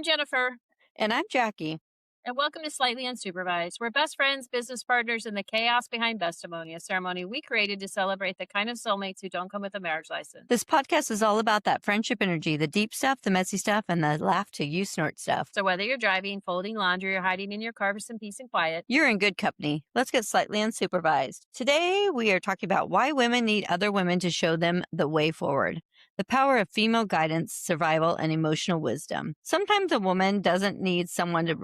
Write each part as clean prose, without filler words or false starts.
I'm Jennifer, And I'm Jackie. and welcome to Slightly Unsupervised. We're best friends, business partners, and the chaos behind Bestiemony, a ceremony we created to celebrate the kind of soulmates who don't come with a marriage license. This podcast is all about that friendship energy, the deep stuff, the messy stuff, and the laugh till you snort stuff. So whether you're driving, folding laundry, or hiding in your car for some peace and quiet, You're in good company. Let's get slightly unsupervised. Today, we are talking about why women need other women to show them the way forward. The power of female guidance, survival, and emotional wisdom. Sometimes a woman doesn't need someone to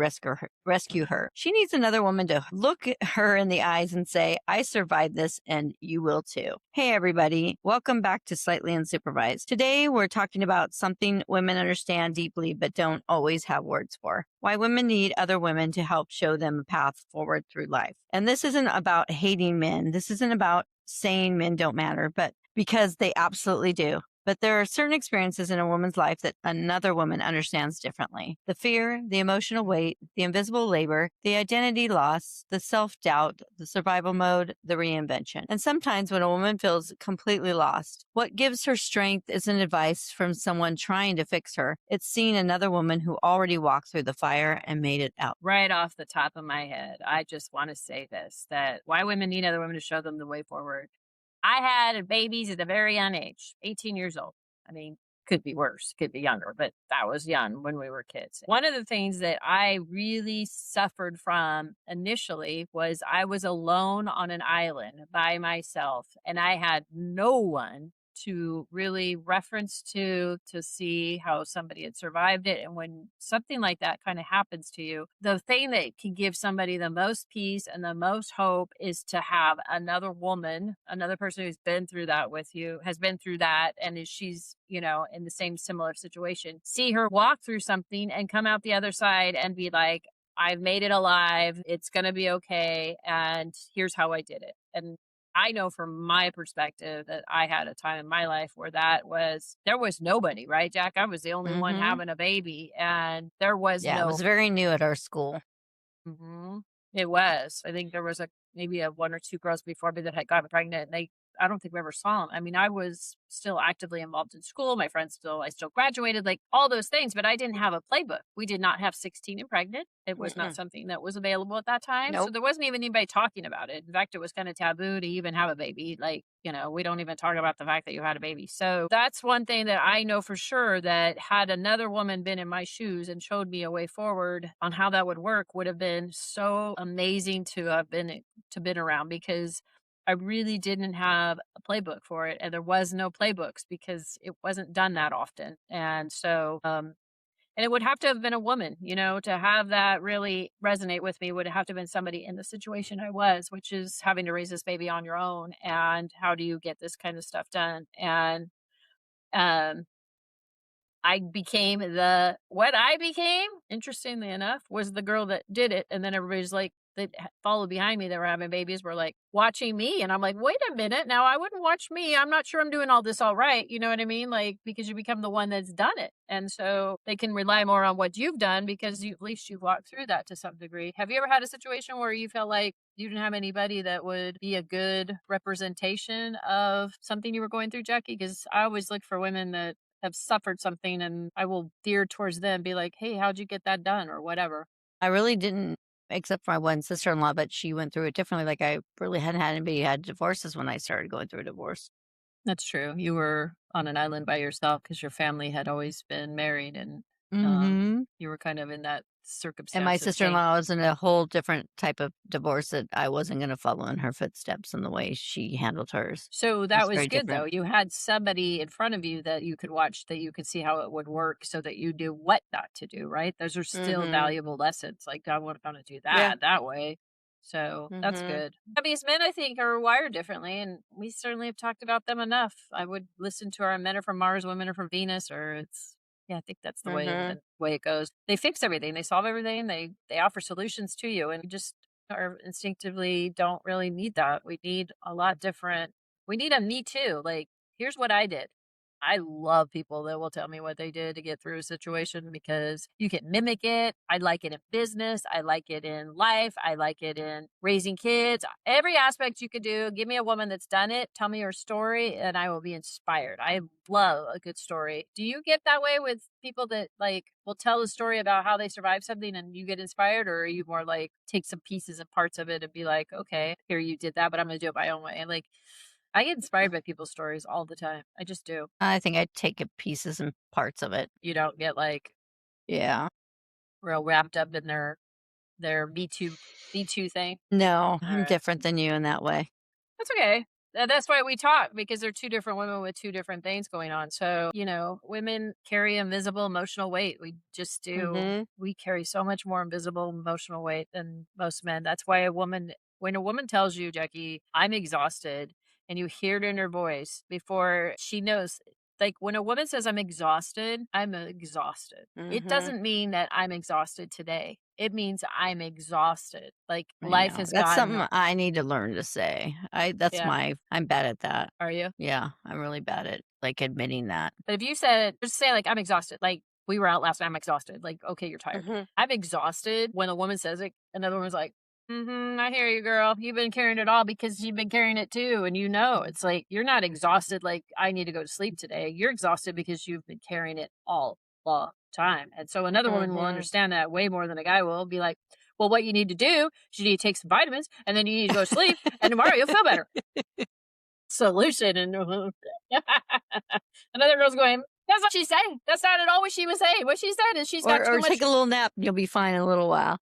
rescue her. She needs another woman to look her in the eyes and say, I survived this and you will too. Hey, everybody. Welcome back to Slightly Unsupervised. Today, we're talking about something women understand deeply but don't always have words for. Why women need other women to help show them a path forward through life. And this isn't about hating men. This isn't about saying men don't matter, but because they absolutely do. But there are certain experiences in a woman's life that another woman understands differently. The fear, the emotional weight, the invisible labor, the identity loss, the self-doubt, the survival mode, the reinvention. And sometimes when a woman feels completely lost, what gives her strength isn't advice from someone trying to fix her. It's seeing another woman who already walked through the fire and made it out. right off the top of my head, I just want to say this, that why women need other women to show them the way forward. I had babies at a very young age, 18 years old. I mean, could be worse, could be younger, but that was young when we were kids. One of the things that I really suffered from initially was I was alone on an island by myself, and I had no one to really reference to see how somebody had survived it. And when something like that kind of happens to you, the thing that can give somebody the most peace and the most hope is to have another woman, another person who's been through that with you, has been through that, and she's, in the same similar situation. See her walk through something and come out the other side and be like, I've made it alive. It's going to be okay. And here's how I did it. And I know from my perspective that I had a time in my life where there was nobody, right, Jack? I was the only one Mm-hmm. having a baby, and there was Yeah, it no. was very new at our school. Mhm. It was. I think there was maybe a one or two girls before me that had gotten pregnant, and I don't think we ever saw them. I mean, I was still actively involved in school. I still graduated, like all those things, but I didn't have a playbook. We did not have 16 and pregnant. It was not Mm-mm. something that was available at that time. So Nope. there wasn't even anybody talking about it. In fact, it was kind of taboo to even have a baby. Like, we don't even talk about the fact that you had a baby. So that's one thing that I know for sure, that had another woman been in my shoes and showed me a way forward on how that would work, would have been so amazing to have been around, because I really didn't have a playbook for it, and there was no playbooks because it wasn't done that often. And so, and it would have to have been a woman, to have that really resonate with me, would have to have been somebody in the situation I was, which is having to raise this baby on your own. And how do you get this kind of stuff done? And, um, what I became, interestingly enough, was the girl that did it. And then everybody's like, that followed behind me that were having babies were like watching me. And I'm like, wait a minute. Now I wouldn't watch me. I'm not sure I'm doing all this all right. You know what I mean? Like, because you become the one that's done it. And so they can rely more on what you've done because at least you've walked through that to some degree. Have you ever had a situation where you felt like you didn't have anybody that would be a good representation of something you were going through, Jackie? Because I always look for women that have suffered something, and I will veer towards them, be like, hey, how'd you get that done, or whatever. I really didn't, except for my one sister-in-law, but she went through it differently. Like I really hadn't had anybody had divorces when I started going through a divorce. That's true. You were on an island by yourself because your family had always been married, and Mm-hmm. you were kind of in that And my circumstance of saying. sister-in-law was in a whole different type of divorce that I wasn't going to follow in her footsteps in the way she handled hers. So that It's was very good, though. different. You had somebody in front of you that you could watch, that you could see how it would work so that you knew what not to do, right? Those are still Mm-hmm. valuable lessons. Like, I wasn't going to do Yeah. that way. So that's Mm-hmm. good. Because men, I think, are wired differently, and we certainly have talked about them enough. I would listen to our men are from Mars, women are from Venus, or yeah, I think that's Mm-hmm. the way it goes. They fix everything, they solve everything, they offer solutions to you, and we just are instinctively don't really need that. We need a lot different. We need a me too. Like, here's what I did. I love people that will tell me what they did to get through a situation because you can mimic it. I like it in business. I like it in life. I like it in raising kids. Every aspect you could do. Give me a woman that's done it. Tell me her story and I will be inspired. I love a good story. Do you get that way with people that like will tell a story about how they survived something and you get inspired? Or are you more like take some pieces and parts of it and be like, okay, here you did that, but I'm going to do it my own way. And like, I get inspired by people's stories all the time. I just do. I think I take pieces and parts of it. You don't get like Yeah. real wrapped up in their Me Too thing. No, I'm Alright. different than you in that way. That's okay. That's why we talk because they're two different women with two different things going on. So, women carry invisible emotional weight. We just do. Mhm. We carry so much more invisible emotional weight than most men. That's why when a woman tells you, Jackie, I'm exhausted, and you hear it in her voice before she knows, like when a woman says, I'm exhausted, I'm exhausted. It Mhm. doesn't mean that I'm exhausted today. It means I'm exhausted. Like I life know. has That's gotten. something I need to learn to say. Yeah. I'm bad at that. Are you? Yeah, I'm really bad at like admitting that. But if you said, just say like, I'm exhausted. Like we were out last night. I'm exhausted. Like, okay, you're tired. Mhm. I'm exhausted. When a woman says it, another woman's like, I hear you, girl. You've been carrying it all because you've been carrying it too. And it's like, you're not exhausted. Like I need to go to sleep today. You're exhausted because you've been carrying it all the time. And so another woman will Mhm. understand that way more than a guy will be like, well, what you need to do is you need to take some vitamins and then you need to go to sleep and tomorrow you'll feel better. Solution. And another girl's going, that's what she's saying. That's not at all what she was saying. What she said is she's got too Or much. take a little nap and you'll be fine in a little while.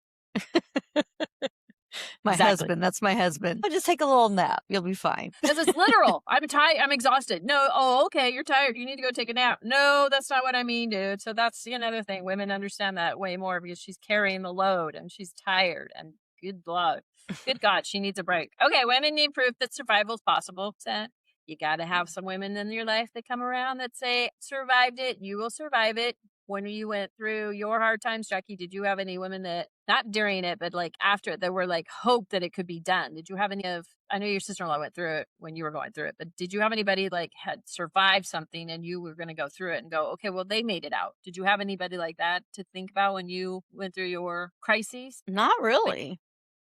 Exactly. That's my husband. I'll just take a little nap. You'll be fine. Because it's literal. I'm tired. I'm exhausted. No. Oh, okay. You're tired. You need to go take a nap. No, that's not what I mean, dude. So that's another thing. Women understand that way more because she's carrying the load and she's tired and good Lord. Good God, she needs a break. Okay, women need proof that survival is possible. So you got to have some women in your life that come around that say, survived it. You will survive it. When you went through your hard times, Jackie, did you have any women that, not during it, but like after it, that were like hope that it could be done? Did you have any of, I know your sister-in-law went through it when you were going through it, but did you have anybody like had survived something and you were going to go through it and go, okay, well, they made it out? Did you have anybody like that to think about when you went through your crises? Not Like, really.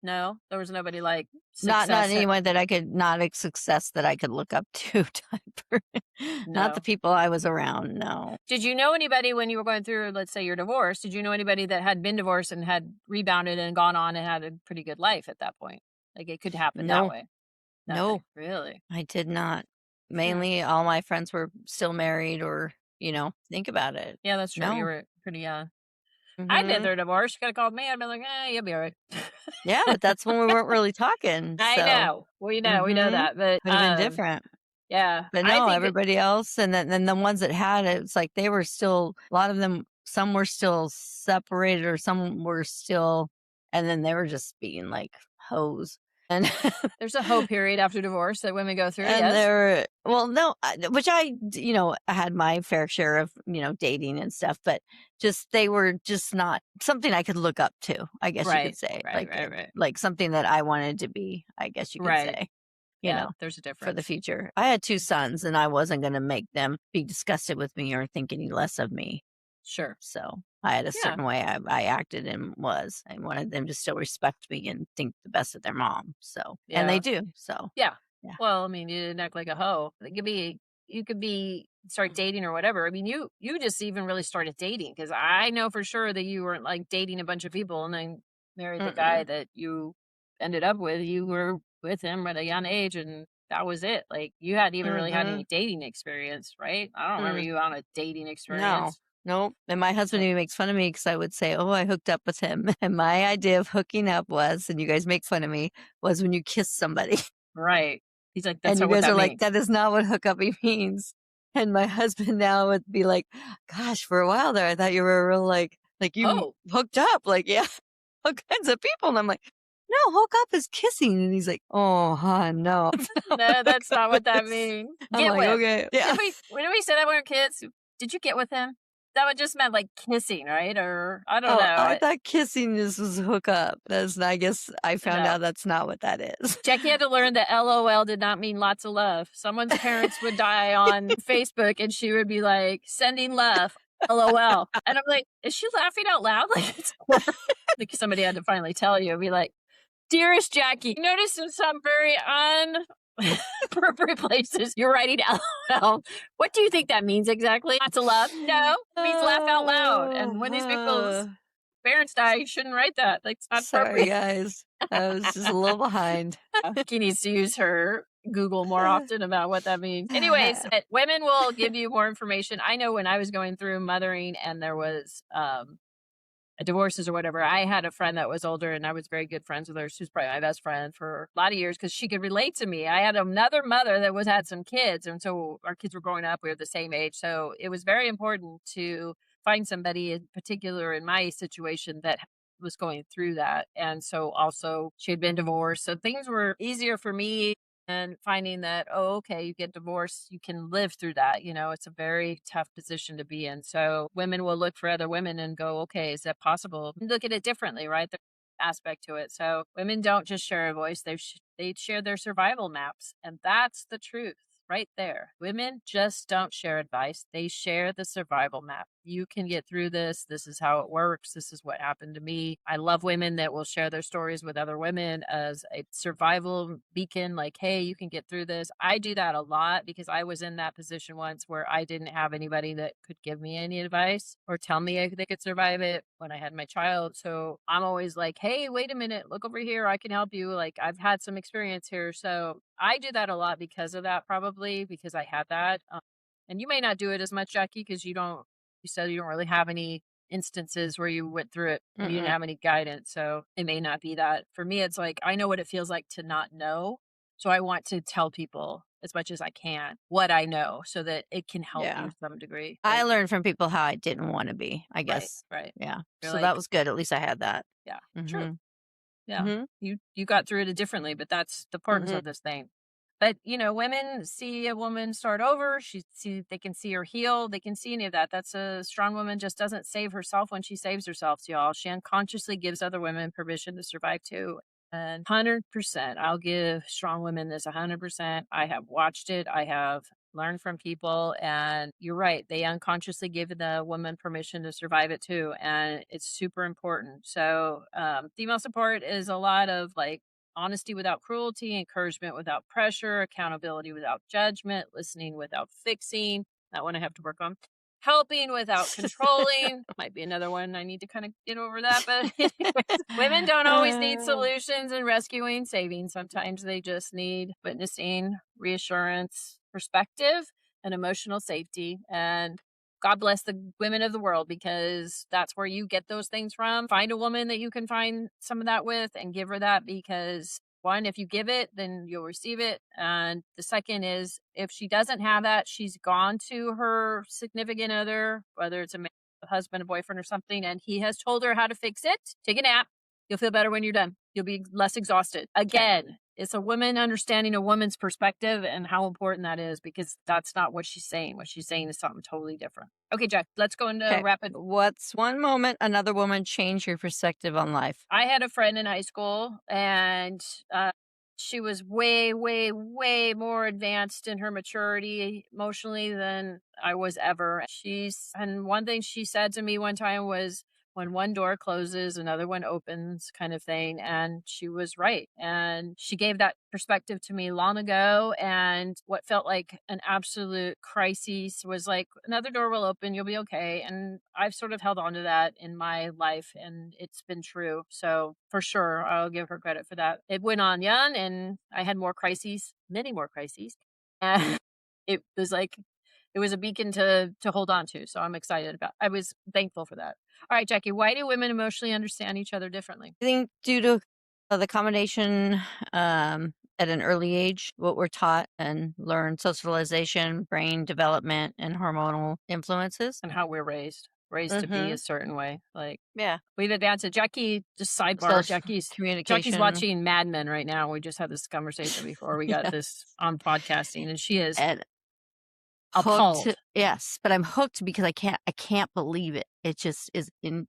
no, there was nobody like Not success. anyone that I could, not a success that I could look up to type. Not the No. people I was around. No. Did you know anybody when you were going through, let's say, your divorce? Did you know anybody that had been divorced and had rebounded and gone on and had a pretty good life at that point? Like it could happen that No. way. No. Nothing. Really? I did not. Mainly all my friends were still married or, think about it. Yeah, that's true. No. You were pretty young. I'd been Mhm. through a divorce. You could have called me. I'd been like, you'll be all right. Yeah, but that's when we weren't really talking. I So know. We know Mhm. that. But would have been different. yeah. But I no, think that, everybody else, and then the ones that had it, it's like they were still, a lot of them, some were still separated or some were still, and then they were just being like hoes. And there's a hope period after divorce that women go through. and Yes. they're, well, no, which I had my fair share of, dating and stuff, but just, they were just not something I could look up to, I guess you could say. Right. Like something that I wanted to be, I guess you could Right. say. Yeah, there's a difference For the future. I had 2 sons and I wasn't going to make them be disgusted with me or think any less of me. Sure. So I had a certain way I acted and was. I wanted them to still respect me and think the best of their mom. So, and they do. So, Yeah. Yeah. Well, I mean, you didn't act like a hoe. You could be start dating or whatever. I mean, you just even really started dating because I know for sure that you weren't like dating a bunch of people and then married the guy that you ended up with. You were with him at a young age and that was it. Like you hadn't even really had any dating experience, right? I don't remember you on a dating experience. Nope. And my husband even makes fun of me because I would say, "Oh, I hooked up with him." And my idea of hooking up was, and you guys make fun of me, was when you kiss somebody. Right. He's like, And that's you not what guys that are like, means. that is not what hookup means. And my husband now would be like, gosh, for a while there, I thought you were real like you hooked up. Like, yeah, all kinds of people. And I'm like, no, hook up is kissing. And he's like, oh, hon, no. No, that's not what that means. I'm Get like, with. okay. Yeah. When we said I weren't kids, did you get with him? That would just meant like kissing, right? Or I don't Oh, know. I thought kissing this was hook up. I guess I found No. out that's not what that is. Jackie had to learn that LOL did not mean lots of love. Someone's parents would die on Facebook and she would be like, sending love, LOL. And I'm like, is she laughing out loud? Like, it's like somebody had to finally tell you, be like, dearest Jackie, notice in some very inappropriate places you're writing LOL. What do you think that means exactly? Lots of love? No, it means laugh out loud. And when these people's parents die, you shouldn't write that. Like, it's not Sorry, appropriate. guys. I was just a little behind. She needs to use her Google more often about what that means. Anyways, women will give you more information. I know when I was going through mothering and there was divorces or whatever, I had a friend that was older and I was very good friends with her. She was probably my best friend for a lot of years because she could relate to me. I had another mother that had some kids, and so our kids were growing up. We were the same age. So it was very important to find somebody in particular in my situation that was going through that. And so also she had been divorced. So things were easier for me. And finding that, oh, okay, you get divorced, you can live through that. You know, it's a very tough position to be in. So women will look for other women and go, okay, is that possible? Look at it differently, right? The aspect to it. So women don't just share a voice, they share their survival maps. And that's the truth right there. Women just don't share advice. They share the survival map. You can get through this. This is how it works. This is what happened to me. I love women that will share their stories with other women as a survival beacon, like, hey, you can get through this. I do that a lot because I was in that position once where I didn't have anybody that could give me any advice or tell me they could survive it when I had my child. So I'm always like, hey, wait a minute, look over here. I can help you. Like, I've had some experience here. So I do that a lot because of that, probably because I had that. And you may not do it as much, Jackie, because you said you don't really have any instances where you went through it and you didn't have any guidance. So it may not be that. For me, it's like, I know what it feels like to not know. So I want to tell people as much as I can what I know so that it can help you to some degree. I learned from people how I didn't want to be, I guess. Right. Yeah. You're So like, that was good. At least I had that. yeah, Mhm. true. Yeah. Mhm. You got through it differently, but that's the importance of this thing. But, you know, women see a woman start over. They can see her heal. They can see any of that. That's a strong woman just doesn't save herself when she saves herself, y'all. She unconsciously gives other women permission to survive too. And 100%, I'll give strong women this 100%. I have watched it. I have learned from people, and you're right. They unconsciously give the woman permission to survive it too. And it's super important. So, female support is a lot of like, honesty without cruelty, encouragement without pressure, accountability without judgment, listening without fixing. That one I have to work on. Helping without controlling might be another one. I need to kind of get over that. But anyways, women don't always need solutions and rescuing, saving. Sometimes they just need witnessing, reassurance, perspective, and emotional safety. And God bless the women of the world, because that's where you get those things from. Find a woman that you can find some of that with and give her that, because one, if you give it, then you'll receive it. And the second is, if she doesn't have that, she's gone to her significant other, whether it's a husband, a boyfriend, or something, and he has told her how to fix it. Take a nap. You'll feel better when you're done. You'll be less exhausted. Again, it's a woman understanding a woman's perspective and how important that is, because that's not what she's saying. What she's saying is something totally different. Okay, Jack, let's go into rapid. What's one moment another woman changed your perspective on life? I had a friend in high school, and she was way, way, way more advanced in her maturity emotionally than I was ever. And one thing she said to me one time was, when one door closes, another one opens, kind of thing. And she was right. And she gave that perspective to me long ago. And what felt like an absolute crisis was like, another door will open, you'll be okay. And I've sort of held on to that in my life, and it's been true. So for sure, I'll give her credit for that. It went on young, and I had more crises, many more crises. And it was like, it was a beacon to hold on to. So I'm excited I was thankful for that. All right, Jackie, why do women emotionally understand each other differently? I think due to the combination at an early age, what we're taught and learned, socialization, brain development, and hormonal influences. And how we're raised to be a certain way. Like, yeah, we've advanced it. Jackie, just sidebar, Jackie's watching Mad Men right now. We just had this conversation before we got this on podcasting, and she is Appalled. Yes, but I'm hooked because I can't believe it. It just is and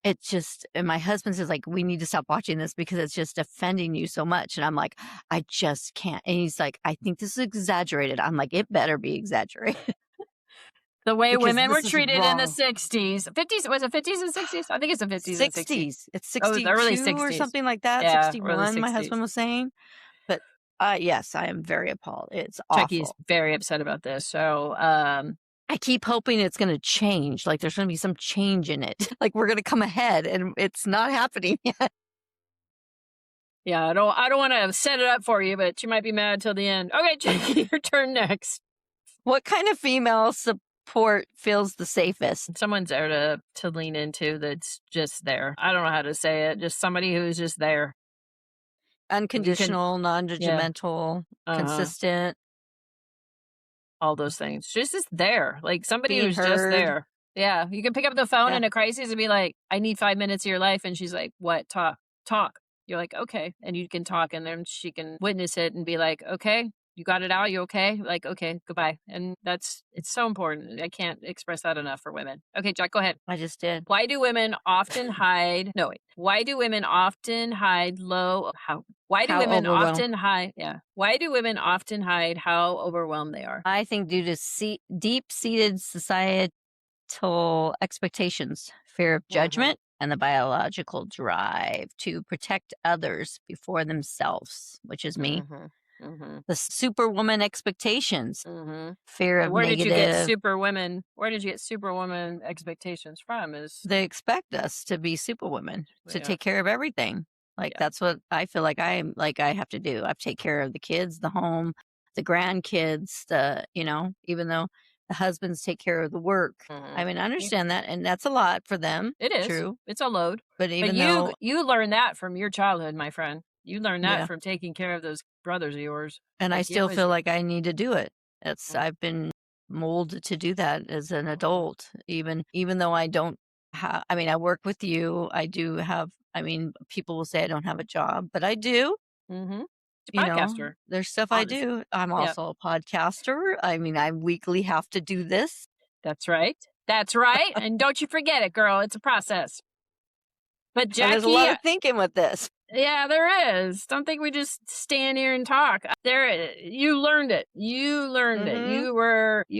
my husband says, like, we need to stop watching this because it's just offending you so much. And I'm like, I just can't. And he's like, I think this is exaggerated. I'm like, it better be exaggerated. The way Because women were this is treated in the wrong. 60s. 50s, was it 50s and 60s? I think it's the 50s and 60s. 60s. It's Oh, the early 62 or 60s. something like that. Yeah, or the 61, my 60s. husband was saying. But yes, I am very appalled. It's Chucky's awful. very upset about this. So, I keep hoping it's going to change. Like there's going to be some change in it. Like we're going to come ahead, and it's not happening yet. yeah, I don't want to set it up for you, but you might be mad till the end. Okay, Chucky, your turn next. What kind of female support feels the safest? Someone's there to lean into that's just there. I don't know how to say it. Just somebody who's just there. Unconditional, non-judgmental, Uh-huh. consistent. All those things. Just there. Like somebody Being who's just heard. there. Yeah. You can pick up the phone Yeah. in a crisis and be like, I need 5 minutes of your life. And she's like, what? Talk. You're like, okay. And you can talk, and then she can witness it and be like, okay, you got it out. You okay? Like, okay, goodbye. And it's so important. I can't express that enough for women. Okay, Jack, go ahead. I just did. Why do women often hide? No, wait. Why do women often hide low? Why do How women overwhelmed? often hide? Yeah. Why do women often hide how overwhelmed they are? I think due to deep-seated societal expectations, fear of judgment, and the biological drive to protect others before themselves, which is me. The superwoman expectations, fear of Where negative. did you get superwomen? Where did you get superwoman expectations from? Is they expect us to be superwomen, to take care of everything. Like that's what I feel like I have to do. I have to take care of the kids, the home, the grandkids, even though the husbands take care of the work. I mean, I understand that, and that's a lot for them. It is. True. It's a load. But though you learned that from your childhood, my friend. You learned that Yeah. from taking care of those brothers of yours. And I Like, still feel like I need to do it. I've been molded to do that as an adult, even though I don't have, I mean, I work with you. I do have, I mean, people will say I don't have a job, but I do. Podcaster. There's stuff I do. I'm also a podcaster. I mean, I weekly have to do this. That's right. That's right. And don't you forget it, girl. It's a process. But Jackie, there's a lot of thinking with this. Yeah, there is. Don't think we just stand here and talk. You learned it. You learned it. You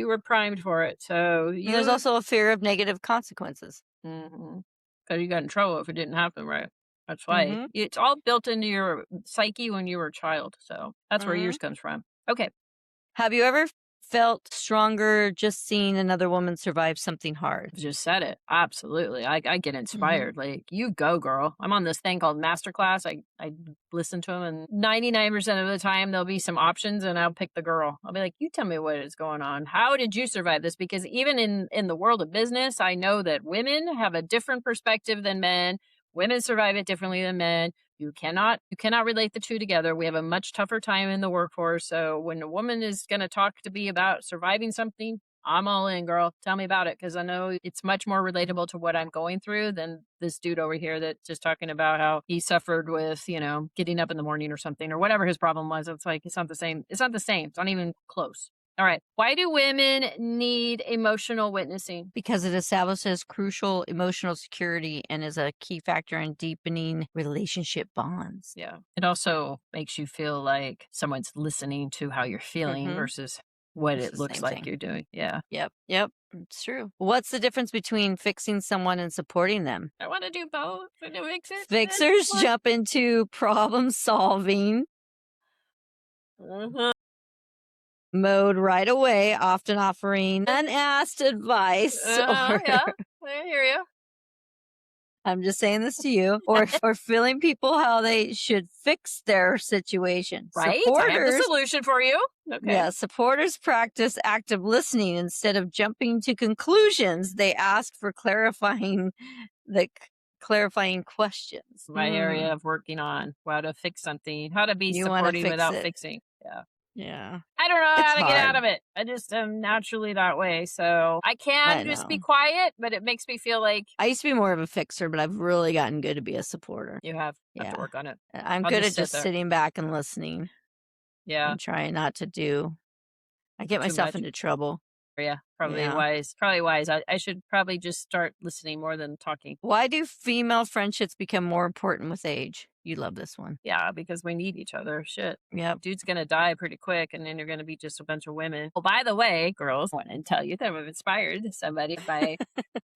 were primed for it. So there's also a fear of negative consequences. Because you got in trouble if it didn't happen right. That's why it's all built into your psyche when you were a child. So that's where yours comes from. Okay. Have you ever felt stronger just seeing another woman survive something hard? Just said it. Absolutely. I get inspired. Like, you go, girl. I'm on this thing called Masterclass. I listen to them, and 99% of the time there'll be some options, and I'll pick the girl. I'll be like, you tell me what is going on. How did you survive this? Because even in the world of business, I know that women have a different perspective than men. Women survive it differently than men. You cannot relate the two together. We have a much tougher time in the workforce. So when a woman is going to talk to me about surviving something, I'm all in, girl. Tell me about it, because I know it's much more relatable to what I'm going through than this dude over here that's just talking about how he suffered with, getting up in the morning or something, or whatever his problem was. It's like, it's not the same. It's not the same. It's not even close. All right. Why do women need emotional witnessing? Because it establishes crucial emotional security and is a key factor in deepening relationship bonds. Yeah. It also makes you feel like someone's listening to how you're feeling versus what it looks like you're doing. Yeah. Yep. It's true. What's the difference between fixing someone and supporting them? I want to do both. Fixers jump into problem solving mode right away, often offering unasked advice. Yeah, I hear you. I'm just saying this to you, or feeling people how they should fix their situation. Right. I have the solution for you. Okay. Yeah. Supporters practice active listening instead of jumping to conclusions. They ask for clarifying questions. My area of working on how to fix something, how to be supporting without fixing. Yeah. Yeah. I don't know how to get out of it. I just am naturally that way. So I can just be quiet, but it makes me feel like... I used to be more of a fixer, but I've really gotten good to be a supporter. You have to work on it. I'm good at just sitting back and listening. Yeah. And trying not to do... I get myself into trouble. Yeah, probably Yeah. wise. Probably wise. I should probably just start listening more than talking. Why do female friendships become more important with age? You love this one. Yeah, because we need each other. Shit. Yep. Dude's gonna die pretty quick, and then you're gonna be just a bunch of women. Well, by the way, girls, I want to tell you that I've inspired somebody. My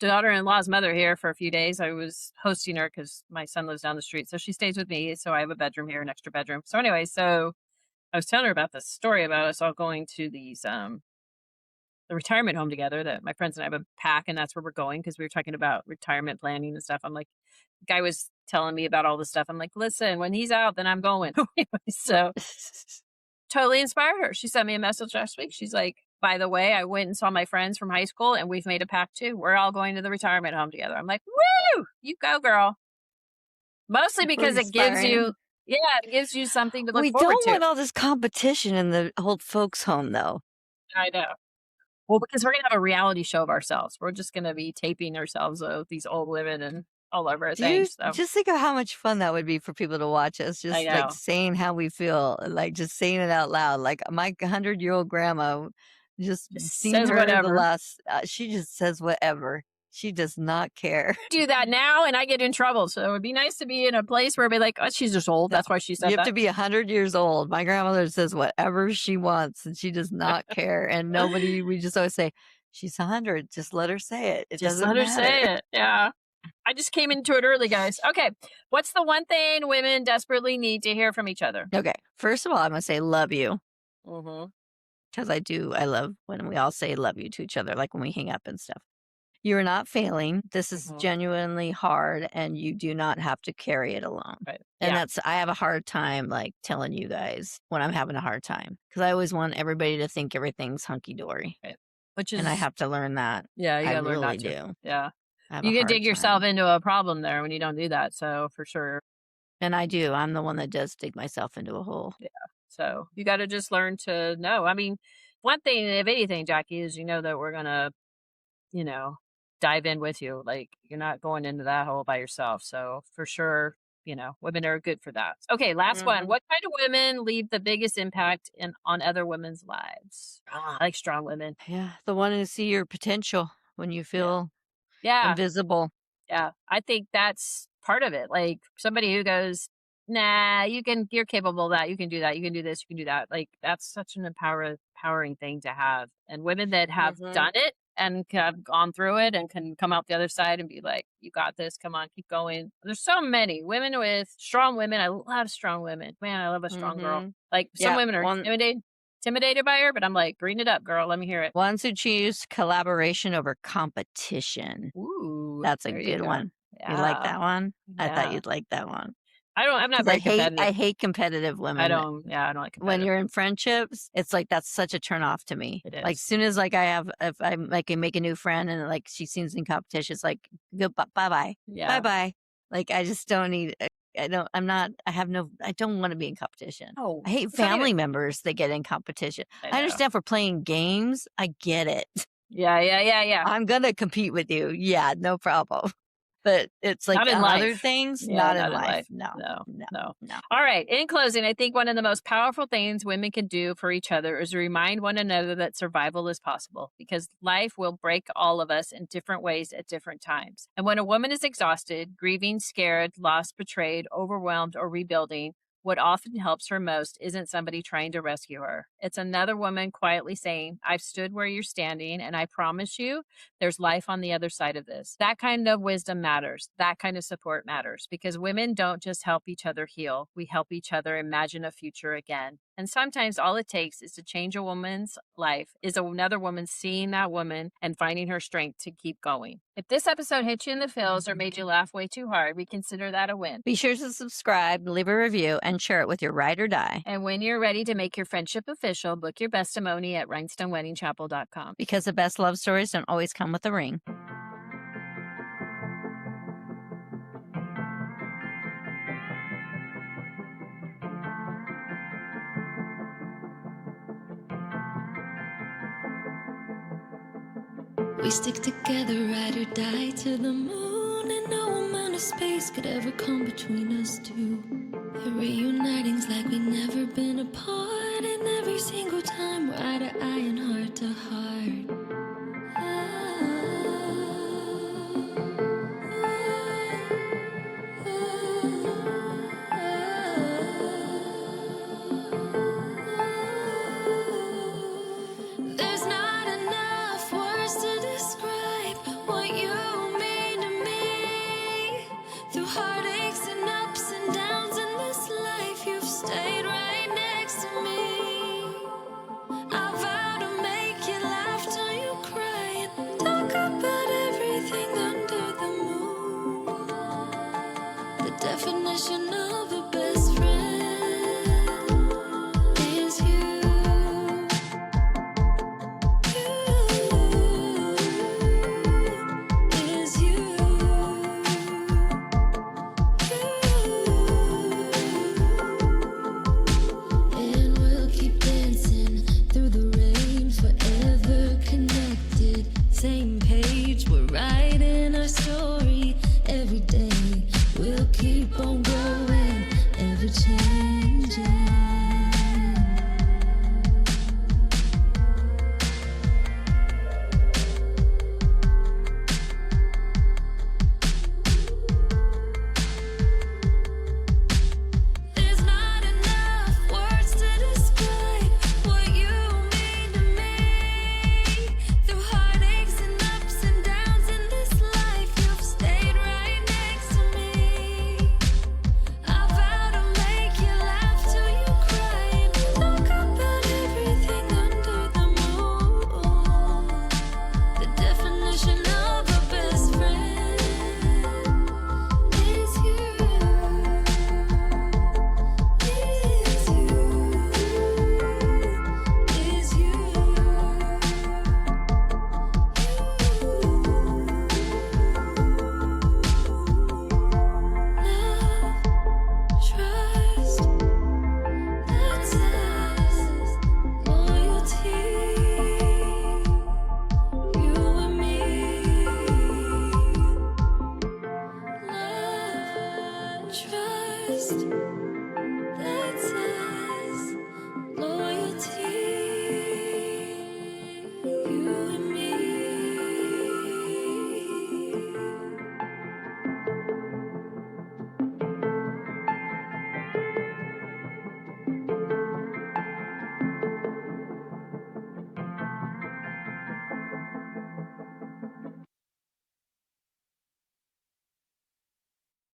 daughter-in-law's mother here for a few days. I was hosting her because my son lives down the street, so she stays with me. So I have a bedroom here, an extra bedroom. So anyway, so I was telling her about this story about us all going to these the retirement home together that my friends and I have a pack, and that's where we're going because we were talking about retirement planning and stuff. I'm like, the guy was telling me about all this stuff. I'm like, listen, when he's out, then I'm going. So totally inspired her. She sent me a message last week. She's like, by the way, I went and saw my friends from high school and we've made a pact too. We're all going to the retirement home together. I'm like, woo, you go, girl. Mostly because it gives you, it gives you something to look We forward don't to. want all this competition in the old folks' home, though. I know. Well, because we're going to have a reality show of ourselves. We're just going to be taping ourselves with these old women and all over our things. So. Just think of how much fun that would be for people to watch us, just like saying how we feel, like just saying it out loud. Like my 100-year-old grandma just seen says her whatever. the last, she just says whatever. She does not care. Do that now and I get in trouble. So it would be nice to be in a place where I'd be like, oh, she's just old. That's why she said that. You have to be 100 years old. My grandmother says whatever she wants and she does not care. And we just always say, she's 100. Just let her say it. It just doesn't let her matter. say it. Yeah. I just came into it early, guys. Okay. What's the one thing women desperately need to hear from each other? Okay. First of all, I'm going to say love you. Mm-hmm. Because I love when we all say love you to each other, like when we hang up and stuff. You're not failing. This is genuinely hard and you do not have to carry it alone. Right. And I have a hard time like telling you guys when I'm having a hard time because I always want everybody to think everything's hunky dory. Right. And I have to learn that. Yeah, you gotta learn really not to. do. Yeah. You can dig yourself into a problem there when you don't do that. So for sure. And I do. I'm the one that does dig myself into a hole. Yeah. So you got to just learn to know. I mean, one thing, if anything, Jackie, is that we're going to, dive in with you. Like you're not going into that hole by yourself. So for sure, women are good for that. Okay, last one. What kind of women leave the biggest impact on other women's lives? I like strong women. Yeah, the one who see your potential when you feel invisible. Yeah, I think that's part of it. Like somebody who goes, nah, you're capable of that. You can do that. You can do this. You can do that. Like that's such an empowering thing to have. And women that have done it and have gone through it and can come out the other side and be like, you got this. Come on, keep going. There's so many women with strong women. I love strong women. Man, I love a strong girl. Like some women are intimidated by her, but I'm like, green it up, girl. Let me hear it. Ones who choose collaboration over competition. Ooh, that's a good one. Yeah. You like that one? Yeah. I thought you'd like that one. I'm not very competitive. I hate competitive women. I don't like competitive. When you're in friendships, it's like that's such a turn off to me. It is. Like as soon as if I like make a new friend and like she seems in competition, it's like go bye. Yeah. Bye. Like I just don't need I don't want to be in competition. Oh, I hate family members that get in competition. I understand for playing games. I get it. Yeah. I'm going to compete with you. Yeah, no problem. But it's like other things, not in life. No. All right. In closing, I think one of the most powerful things women can do for each other is remind one another that survival is possible because life will break all of us in different ways at different times. And when a woman is exhausted, grieving, scared, lost, betrayed, overwhelmed, or rebuilding, what often helps her most isn't somebody trying to rescue her. It's another woman quietly saying, I've stood where you're standing, and I promise you there's life on the other side of this. That kind of wisdom matters. That kind of support matters because women don't just help each other heal. We help each other imagine a future again. And sometimes all it takes is to change a woman's life, is another woman seeing that woman and finding her strength to keep going. If this episode hit you in the feels or made you laugh way too hard, we consider that a win. Be sure to subscribe, leave a review, and share it with your ride or die. And when you're ready to make your friendship official, book your Bestiemony at rhinestoneweddingchapel.com. Because the best love stories don't always come with a ring. We stick together, ride or die to the moon, and no amount of space could ever come between us two. The reuniting's like we've never been apart, and every single time we're eye to eye and heart to heart. There's not enough words to describe what you mean to me. Through heartaches and ups and downs in this life, you've stayed right next to me. I vow to make you laugh till you cry and talk about everything under the moon. The definition of a best friend is you. Is you. And we'll keep dancing through the rain, forever connected. Same page, we're writing our story every day. We'll keep on growing, ever changing. There's not enough words to describe what you mean to me. Through heartaches and ups and downs in this life, you've stayed right next to me. I vow to make you laugh till you cry and talk about everything under the moon. The definition of a best friend is you. Is you. Love, trust, that's us. Loyalty, you and me. Love, trust,